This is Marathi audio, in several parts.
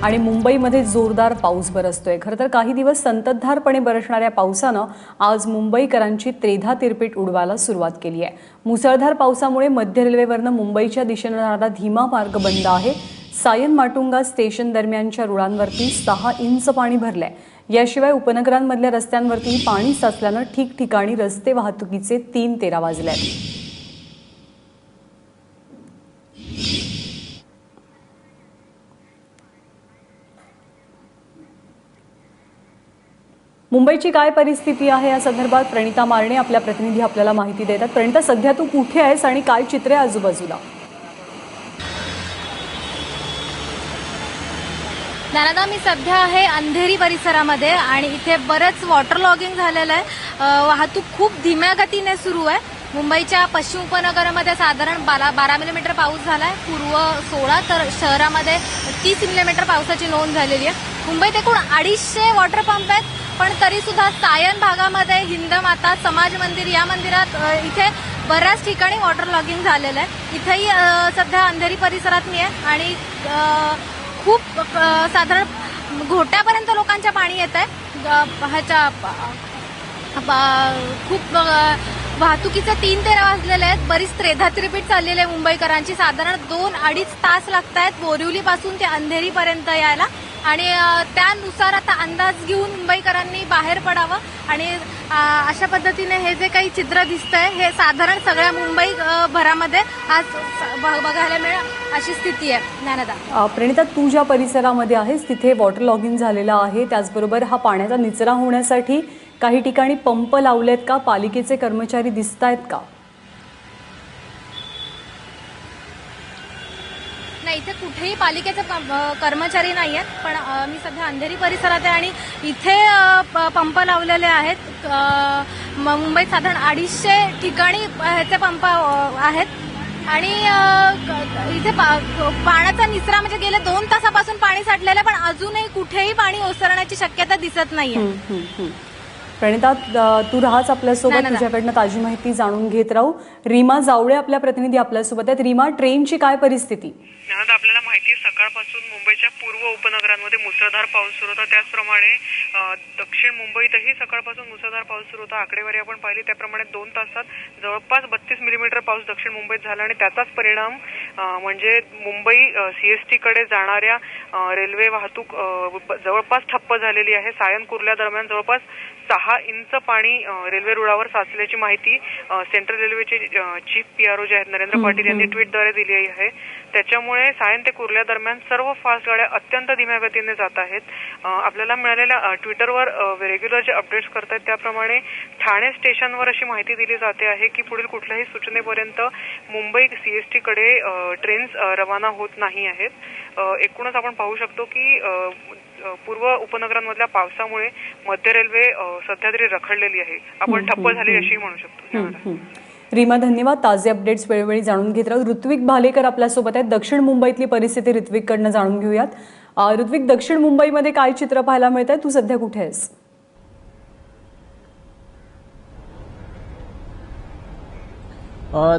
आणि मुंबईमध्ये जोरदार पाऊस बरसतोय। खरं तर काही दिवस संततधारपणे बरसणाऱ्या पावसानं आज मुंबईकरांची त्रेधा तिरपीट उडवायला सुरुवात केली आहे। मुसळधार पावसामुळे मध्य रेल्वेवरनं मुंबईच्या दिशेने जाणारा धीमा मार्ग बंद आहे। सायन माटुंगा स्टेशन दरम्यानच्या रुळांवरती 6 इंच पाणी भरलंय। याशिवाय उपनगरांमधल्या रस्त्यांवरती पाणी साचल्यानं ठिकठिकाणी रस्ते वाहतुकीचे 3-13 वाजलेत। मुंबईची काय परिस्थिती आहे या संदर्भात प्रणिता मारणे आपल्या प्रतिनिधी आपल्याला माहिती देतात। प्रणिता, सध्या तू कुठे आहेस आणि काय चित्र आहे आजूबाजूला? ज्ञानदा, मी सध्या आहे अंधेरी परिसरामध्ये आणि इथे बरंच वॉटर लॉगिंग झालेलं आहे। वाहतूक खूप धीम्या गतीने सुरू आहे। मुंबईच्या पश्चिम उपनगरामध्ये साधारण 12 मिलीमीटर पाऊस झालाय, पूर्व 16 तर शहरामध्ये 30 मिलीमीटर पावसाची नोंद झालेली आहे। मुंबईत एकूण 250 वॉटर पंप आहेत, पण तरी सुद्धा सायन भागामध्ये हिंदमाता समाज मंदिर या मंदिरात इथे बऱ्याच ठिकाणी वॉटर लॉगिंग झालेलं आहे। इथेही सध्या अंधेरी परिसरात मी आहे आणि खूप साधारण घोट्यापर्यंत लोकांच्या पाणी येत आहे। ह्याच्या खूप वाहतुकीचे 3-13 वाजलेले आहेत। बरीच त्रेधा तिरपीट चाललेली आहे मुंबईकरांची। साधारण 2-2.5 तास लागत आहेत बोरिवलीपासून ते अंधेरीपर्यंत यायला आणि त्यानुसार आता अंदाज घेऊन मुंबईकरांनी बाहेर पडावं आणि अशा पद्धतीने हे जे काही चित्र दिसतंय हे साधारण सगळ्या मुंबई भरामध्ये आज बघायला मिळेल अशी स्थिती आहे। ज्ञानदा, प्रणिता, तू ज्या परिसरामध्ये आहेस तिथे वॉटर लॉगिंग झालेलं आहे, त्याचबरोबर हा पाण्याचा निचरा होण्यासाठी काही ठिकाणी पंप लावलेत का? पालिकेचे कर्मचारी दिसतायत का? नाही, इथे कुठेही पालिकेचे कर्मचारी नाही आहेत, पण मी सध्या अंधेरी परिसरात आहे आणि इथे पंप लावलेले आहेत। मुंबईत साधारण 250 ठिकाणी ह्याचे पंप आहेत आणि इथे पाण्याचा निचरा म्हणजे गेल्या 2 तासापासून पाणी साठलेलं आहे, पण अजूनही कुठेही पाणी ओसरण्याची शक्यता दिसत नाहीये। प्रणिता, तू राहाच आपल्यासोबत, तुझ्याकडनं ताजी माहिती जाणून घेत राहू। रीमा जावळे आपल्या प्रतिनिधी आपल्यासोबत आहेत। रीमा, ट्रेनची काय परिस्थिती? आपल्याला माहिती आहे सकाळपासून मुंबईच्या पूर्व उपनगरांमध्ये मुसळधार पाऊस सुरू होता, त्याचप्रमाणे दक्षिण मुंबईतही सकाळपासून मुसळधार पाऊस सुरू होता। आकडेवारी आपण पाहिली त्याप्रमाणे 2 तासात जवळपास 32 मिलीमीटर पाऊस दक्षिण मुंबईत झाला आणि त्याचाच परिणाम म्हणजे मुंबई सीएसटी कडे जाणाऱ्या रेल्वे वाहतूक जवळपास ठप्प झालेली आहे। सायन कुर्ला दरम्यान जवळपास 6 इंच पाणी रेल्वे रुळावर साचल्याची माहिती सेंट्रल रेल्वेचे चीफ पीआरओ जे आहेत नरेंद्र पाटील यांनी ट्विटद्वारे दिली आहे। त्याच्यामुळे सायन ते कुर्ला दरम्यान सर्व फास्ट गाड्या अत्यंत धीम्या गतीने जात आहेत। आपल्याला मिळालेल्या ट्विटरवर रेग्युलर जे अपडेट्स करतायत त्याप्रमाणे ठाणे स्टेशनवर अशी माहिती दिली जाते आहे की पुढील कुठल्याही सूचनेपर्यंत मुंबई सीएसटी कडे ट्रेन्स रवाना होत नाही आहेत। एकूणच आपण पाहू शकतो की पूर्व उपनगरांमधल्या पावसामुळे मध्य रेल्वे सध्या तरी रखडलेली आहे, आपण ठप्प झाली अशी म्हणू शकतो। रीमा, धन्यवाद। ताजे अपडेट्स वेळोवेळी जाणून घेत राहू। ऋत्विक भालेकर आपल्यासोबत आहेत। दक्षिण मुंबईतली परिस्थिती ऋत्विककडनं जाणून घेऊयात। ऋत्विक, दक्षिण मुंबईमध्ये काय चित्र पाहायला मिळत आहे? तू सध्या कुठे आहेस?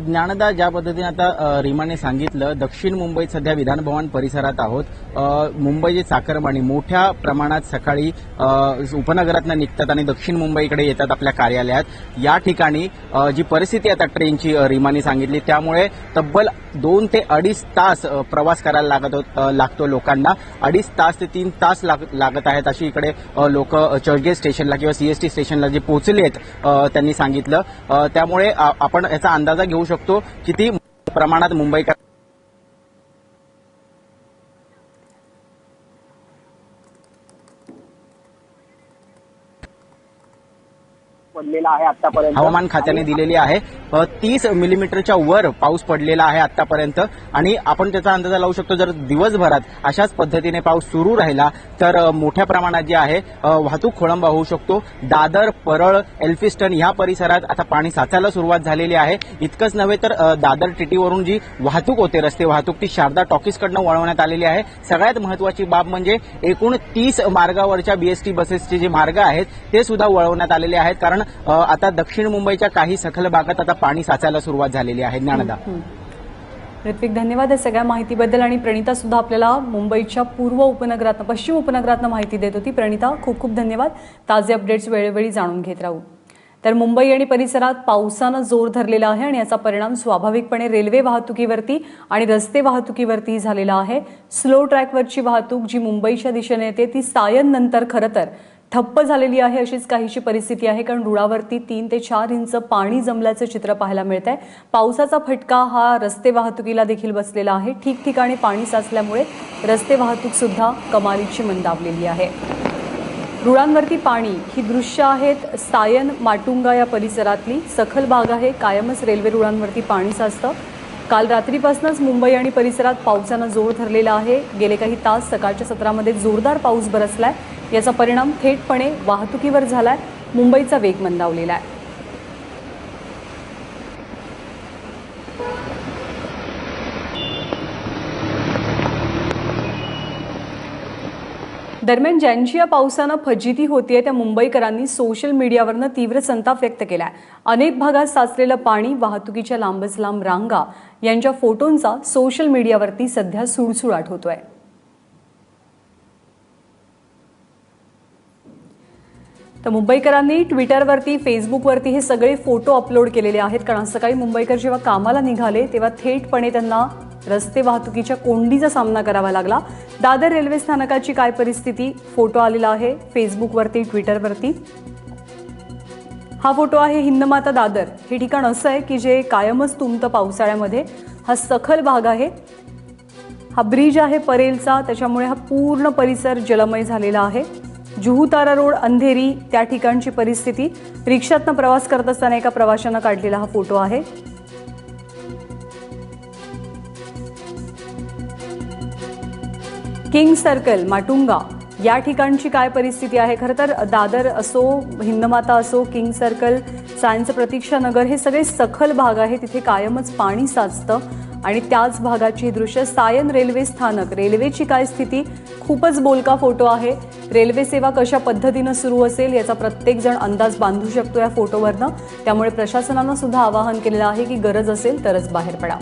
ज्ञानदा, ज्या पद्धतीने आता रीमाने सांगितलं, दक्षिण मुंबईत सध्या विधानभवन परिसरात आहोत। मुंबईची चाकरमानी मोठ्या प्रमाणात सकाळी उपनगरातनं निघतात आणि दक्षिण मुंबईकडे येतात आपल्या कार्यालयात। या ठिकाणी जी परिस्थिती आता ट्रेनची रीमाने सांगितली त्यामुळे तब्बल 2 ते 2.5 तास प्रवास करायला लागतो लोकांना। 2.5 तास ते 3 तास लागत आहेत अशी इकडे लोक चर्चगेट स्टेशनला किंवा सीएसटी स्टेशनला जे पोहोचले आहेत त्यांनी सांगितलं। त्यामुळे आपण याचा अंदाज घेऊ शकतो किती प्रमाणात मुंबईकर पडलेला आहे आतापर्यंत। हवामान खात्याने दिलेली आहे 30 मिलीमीटरच्या वर पाऊस पडलेला आहे आतापर्यंत आणि आपण त्याचा अंदाज लावू शकतो जर दिवसभरात अशाच पद्धतीने पाऊस सुरू राहिला तर मोठ्या प्रमाणात जे आहे वाहतूक खोळंबा होऊ शकतो। दादर, परळ, एल्फिस्टन या परिसरात आता पाणी साचायला सुरुवात झालेली आहे। इतकंच नव्हे तर दादर टीटीवरून जी वाहतूक होते, रस्ते वाहतूक, ती शारदा टॉकीजकडनं वळवण्यात आलेली आहे। सगळ्यात महत्वाची बाब म्हणजे एकूण 30 मार्गावरच्या बीएसटी बसेसचे जे मार्ग आहेत ते सुद्धा वळवण्यात आलेले आहेत, कारण आता दक्षिण मुंबईच्या काही सखल भागात आता पाणी साचायला सुरुवात झालेली आहे। ज्ञानदा, ऋत्विक, धन्यवाद या सगळ्या माहितीबद्दल. आणि प्रणिता सुद्धा आपल्याला मुंबईच्या पूर्व उपनगरातनं पश्चिम उपनगरातनं माहिती देत होती. प्रणिता, खूप खूप धन्यवाद. ताजे अपडेट्स वेळोवेळी जाणून घेत राहू. तर मुंबई आणि परिसरात पावसानं जोर धरलेला आहे आणि याचा परिणाम स्वाभाविकपणे रेल्वे वाहतुकीवरती आणि रस्ते वाहतुकीवरती झालेला आहे. स्लो ट्रॅकवरची वाहतूक जी मुंबईच्या दिशेने येते ती सायन नंतर खरं तर ठप्प झालेली आहे, अशीच काहीशी परिस्थिती आहे. कारण रुळावरती 3 ते 4 इंच पाणी जमल्याचं चित्र पाहायला मिळत आहे. पावसाचा फटका हा रस्ते वाहतुकीला देखील बसलेला आहे. ठिकठिकाणी पाणी साचल्यामुळे रस्ते वाहतूक सुद्धा कमालीची मंदावलेली आहे. रुळांवरती पाणी ही दृश्य आहेत सायन माटुंगा या परिसरातली. सखल भाग आहे, कायमच रेल्वे रुळांवरती पाणी साचतं. काल रात्रीपासूनच मुंबई आणि परिसरात पावसानं जोर धरलेला आहे. गेले काही तास सकाळच्या सत्रामध्ये जोरदार पाऊस बरसलाय. याचा परिणाम थेटपणे वाहतुकीवर झालाय. मुंबईचा वेग मंदावलेला आहे. दरम्यान ज्यांची या पावसानं फजिती होतीये त्या मुंबईकरांनी सोशल मीडियावरनं तीव्र संताप व्यक्त केलाय. अनेक भागात साचलेलं पाणी, वाहतुकीच्या लांबच लांब रांगा यांच्या फोटोंचा सोशल मीडियावरती सध्या सुळसुळाट होतोय. तर मुंबईकरांनी ट्विटरवरती, फेसबुकवरती हे सगळे फोटो अपलोड केलेले आहेत. कारण सकाळी मुंबईकर जेव्हा कामाला निघाले तेव्हा थेटपणे त्यांना रस्ते वाहतुकीच्या कोंडीचा सामना करावा लागला. दादर रेल्वे स्थानकाची काय परिस्थिती, फोटो आलेला आहे फेसबुकवरती, ट्विटरवरती. हा फोटो आहे हिंदमाता दादर. हे ठिकाण असं आहे की जे कायमच तुंबतं पावसाळ्यामध्ये. हा सखल भाग आहे. हा ब्रिज आहे परेलचा, त्याच्यामुळे हा पूर्ण परिसर जलमय झालेला आहे. जुहू तारा रोड, अंधेरी त्या ठिकाणची परिस्थिती. रिक्षातनं प्रवास करत असताना एका प्रवाशानं काढलेला हा फोटो आहे. किंग सर्कल, माटुंगा या ठिकाणची काय परिस्थिती आहे. खरं तर दादर असो, हिंदमाता असो, किंग सर्कल, सायन्स प्रतीक्षा नगर हे सगळे सखल भाग आहे. तिथे कायमच पाणी साचतं आणि त्याच भागाची ही दृश्य. सायन रेल्वे स्थानक, रेल्वेची काय स्थिती, खूपच बोलका फोटो आहे. रेल्वे सेवा कशा पद्धतीनं सुरू असेल याचा प्रत्येक जण अंदाज बांधू शकतो या फोटोवरनं. त्यामुळे प्रशासनानं सुद्धा आवाहन केलेलं आहे की गरज असेल तरच बाहेर पडा.